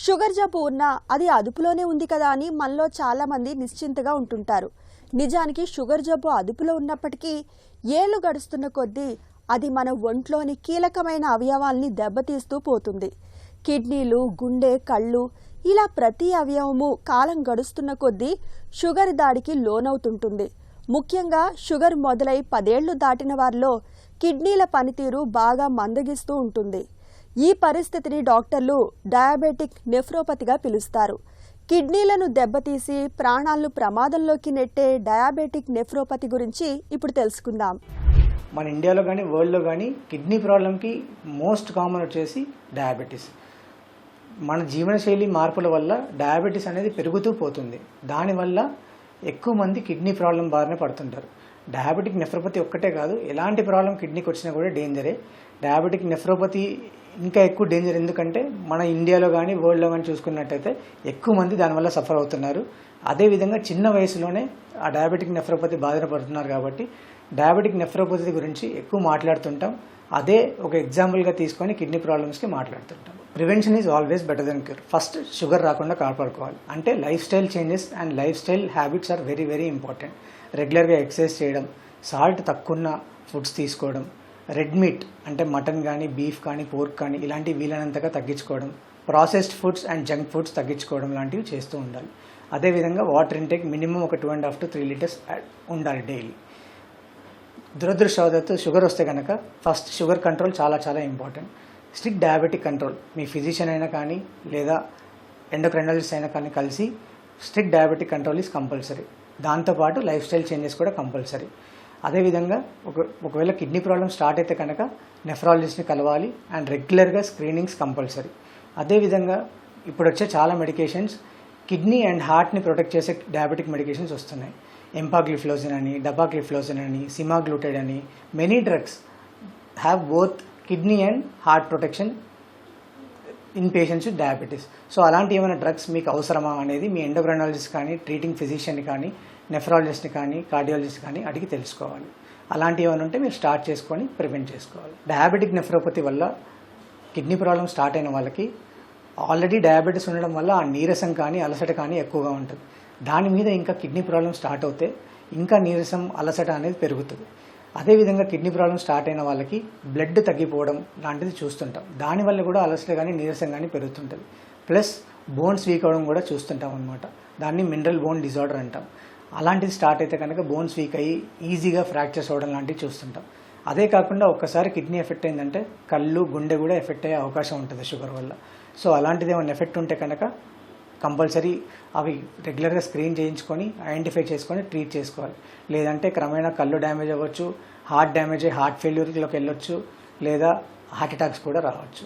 Sugar జబ్బు ఉన్నా అది అదుపులోనే ఉంది కదా అని మనలో చాలా మంది నిశ్చింతగా ఉంటుంటారు. నిజానికి షుగర్ జబ్బు అదుపులో ఉన్నప్పటికీ ఏళ్లు గడుస్తున్న కొద్దీ అది మన ఒంట్లోని కీలకమైన అవయవాల్ని దెబ్బతీస్తూ పోతుంది. కిడ్నీలు, గుండె, కళ్ళు ఇలా ప్రతి అవయవము కాలం గడుస్తున్న కొద్దీ షుగర్ దాడికి లోనవుతుంటుంది. ముఖ్యంగా షుగర్ మొదలై 10 ఏళ్లు దాటిన వారిలో కిడ్నీల పనితీరు బాగా మందగిస్తూ ఉంటుంది. ఈ పరిస్థితిని డాక్టర్లు డయాబెటిక్ నెఫ్రోపతిగా పిలుస్తారు. కిడ్నీలను దెబ్బతీసి ప్రాణాలను ప్రమాదంలోకి నెట్టే డయాబెటిక్ నెఫ్రోపతి గురించి ఇప్పుడు తెలుసుకుందాం. మన ఇండియాలో కానీ వరల్డ్లో కానీ కిడ్నీ ప్రాబ్లంకి మోస్ట్ కామన్ వచ్చేసి డయాబెటీస్. మన జీవనశైలి మార్పుల వల్ల డయాబెటీస్ అనేది పెరుగుతూ పోతుంది. దానివల్ల ఎక్కువ మంది కిడ్నీ ప్రాబ్లం బారిన పడుతుంటారు. డయాబెటిక్ నెఫ్రోపతి ఒక్కటే కాదు, ఎలాంటి ప్రాబ్లం కిడ్నీకి వచ్చినా కూడా డేంజరే. డయాబెటిక్ నెఫ్రోపతి ఇంకా ఎక్కువ డేంజర్, ఎందుకంటే మన ఇండియాలో కానీ వరల్డ్లో కానీ చూసుకున్నట్టయితే ఎక్కువ మంది దానివల్ల సఫర్ అవుతున్నారు. అదేవిధంగా చిన్న వయసులోనే ఆ డయాబెటిక్ నెఫ్రోపతి బాధన పడుతున్నారు. కాబట్టి డయాబెటిక్ నెఫ్రోపతి గురించి ఎక్కువ మాట్లాడుతుంటాం. అదే ఒక ఎగ్జాంపుల్గా తీసుకొని కిడ్నీ ప్రాబ్లమ్స్కి మాట్లాడుతుంటాం. Prevention is always better than cure. First sugar రాకుండా కాపాడుకోవాలి. అంటే lifestyle changes and lifestyle habits are very very important. రెగ్యులర్గా ఎక్సర్సైజ్ చేయడం, సాల్ట్ తక్కువ ఫుడ్స్ తీసుకోవడం, రెడ్ మీట్ అంటే మటన్ కానీ, బీఫ్ కానీ, పోర్క్ కానీ ఇలాంటివి వీలైనంతగా తగ్గించుకోవడం, processed foods and junk foods తగ్గించుకోవడం లాంటివి చేస్తూ ఉండాలి. అదేవిధంగా వాటర్ ఇంటేక్ మినిమం ఒక 2.5 to 3 liters ఉండాలి డైలీ. దురదృష్టవశాత్తు షుగర్ వస్తే కనుక ఫస్ట్ షుగర్ కంట్రోల్ చాలా చాలా ఇంపార్టెంట్. స్ట్రిక్ట్ డయాబెటిక్ కంట్రోల్ మీ ఫిజిషియన్ అయినా కానీ లేదా ఎండోక్రైనాలజిస్ట్ అయినా కానీ కలిసి strict diabetic control is compulsory. దాంతోపాటు లైఫ్ స్టైల్ చేంజెస్ కూడా కంపల్సరీ. అదేవిధంగా ఒకవేళ కిడ్నీ ప్రాబ్లమ్ స్టార్ట్ అయితే కనుక నెఫ్రాలజిస్ట్ని కలవాలి అండ్ రెగ్యులర్గా స్క్రీనింగ్స్ కంపల్సరీ. అదేవిధంగా ఇప్పుడు వచ్చే చాలా మెడికేషన్స్ కిడ్నీ అండ్ హార్ట్ని ప్రొటెక్ట్ చేసే డయాబెటిక్ మెడికేషన్స్ వస్తున్నాయి. ఎంపాగ్లిఫ్లోజిన్ అని, డపాగ్లిఫ్లోజిన్ అని, సిమాగ్లూటైడ్ అని, many drugs have both kidney and heart protection in patients with diabetes. So అలాంటి ఏమైనా డ్రగ్స్ మీకు అవసరమా అనేది మీ ఎండోక్రైనాలజిస్ట్ కానీ, ట్రీటింగ్ ఫిజిషియన్ కానీ, నెఫ్రాలజిస్ట్ని కానీ, కార్డియాలజిస్ట్ కానీ అడిగి తెలుసుకోవాలి. అలాంటివి ఏమైనా ఉంటే మీరు స్టార్ట్ చేసుకొని ప్రివెంట్ చేసుకోవాలి. డయాబెటిక్ నెఫ్రోపతి వల్ల కిడ్నీ ప్రాబ్లమ్ స్టార్ట్ అయిన వాళ్ళకి ఆల్రెడీ డయాబెటీస్ ఉండడం వల్ల ఆ నీరసం కానీ, అలసట కానీ ఎక్కువగా ఉంటుంది. దాని మీద ఇంకా కిడ్నీ ప్రాబ్లం స్టార్ట్ అవుతే ఇంకా నీరసం, అలసట అనేది పెరుగుతుంది. అదేవిధంగా కిడ్నీ ప్రాబ్లం స్టార్ట్ అయిన వాళ్ళకి బ్లడ్ తగ్గిపోవడం లాంటిది చూస్తుంటాం. దానివల్ల కూడా అలసట కానీ, నీరసం కానీ పెరుగుతుంటుంది. ప్లస్ బోన్స్ వీక్ అవ్వడం కూడా చూస్తుంటాం అనమాట. దాన్ని మినరల్ బోన్ డిజార్డర్ అంటాం. అలాంటిది స్టార్ట్ అయితే కనుక బోన్స్ వీక్ అయ్యి ఈజీగా ఫ్రాక్చర్స్ అవ్వడం లాంటివి చూస్తుంటాం. అదే కాకుండా ఒక్కసారి కిడ్నీ ఎఫెక్ట్ అయిందంటే కళ్ళు, గుండె కూడా ఎఫెక్ట్ అయ్యే అవకాశం ఉంటుంది షుగర్ వల్ల. సో అలాంటిది ఏమైనా ఎఫెక్ట్ ఉంటే కనుక కంపల్సరీ అవి రెగ్యులర్గా స్క్రీన్ చేయించుకొని ఐడెంటిఫై చేసుకొని ట్రీట్ చేసుకోవాలి. లేదంటే క్రమేణా కళ్ళు డ్యామేజ్ అవ్వచ్చు, హార్ట్ డ్యామేజ్ అయ్యి హార్ట్ ఫెయిల్యూర్లోకి వెళ్ళొచ్చు, లేదా హార్ట్ అటాక్స్ కూడా రావచ్చు.